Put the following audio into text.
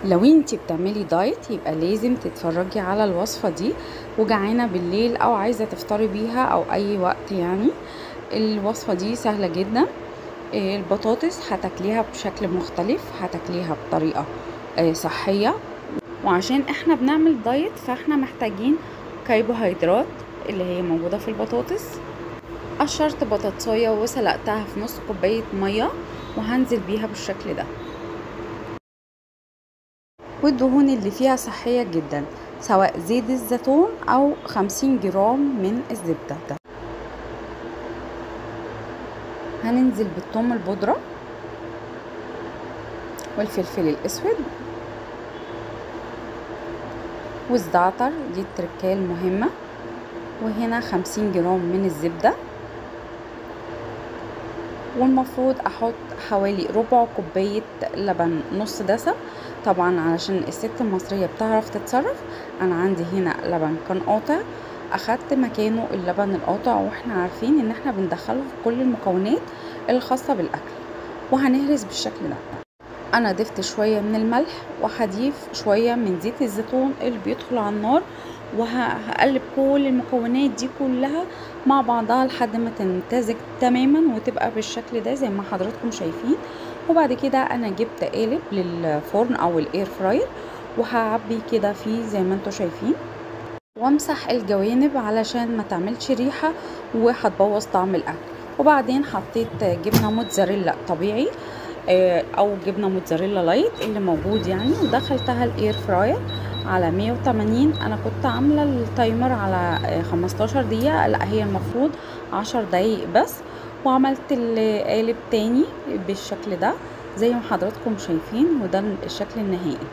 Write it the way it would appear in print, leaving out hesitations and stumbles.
لو انتي بتعملي دايت يبقى لازم تتفرجي على الوصفة دي، وجعانة بالليل او عايزة تفطري بيها او اي وقت يعني. الوصفة دي سهلة جدا. البطاطس هتاكليها بشكل مختلف، هتاكليها بطريقة صحية. وعشان احنا بنعمل دايت فاحنا محتاجين كربوهيدرات اللي هي موجودة في البطاطس. قشرت بطاطساية وسلقتها في نص كوباية مية وهنزل بيها بالشكل ده. والدهون اللي فيها صحية جدا، سواء زيت الزيتون او 50 جرام من الزبدة. هننزل بالثوم البودرة والفلفل الاسود والزعتر، دي التركية المهمة. وهنا 50 جرام من الزبدة، والمفروض احط حوالي ربع كوباية لبن نص دسم. طبعا علشان الست المصرية بتعرف تتصرف، انا عندي هنا لبن كان قاطع، اخدت مكانه اللبن القاطع، واحنا عارفين ان احنا بندخله في كل المكونات الخاصة بالاكل. وهنهرس بالشكل ده. انا ضفت شوية من الملح، وهضيف شوية من زيت الزيتون اللي بيدخل على النار، وهقلب كل المكونات دي كلها مع بعضها لحد ما تمتزج تماما وتبقى بالشكل ده زي ما حضراتكم شايفين. وبعد كده انا جبت قالب للفرن او الاير فراير، وهعبي كده فيه زي ما انتم شايفين، وامسح الجوانب علشان ما تعملش ريحة وهتبوظ طعم الاكل. وبعدين حطيت جبنة موتزاريلا طبيعي او جبنه موتزاريلا لايت اللي موجود يعني، ودخلتها الاير فراير على 180. انا كنت عامله التايمر على 15 دقيقه، لا هي المفروض 10 دقايق بس. وعملت القالب تاني بالشكل ده زي ما حضراتكم شايفين، وده الشكل النهائي.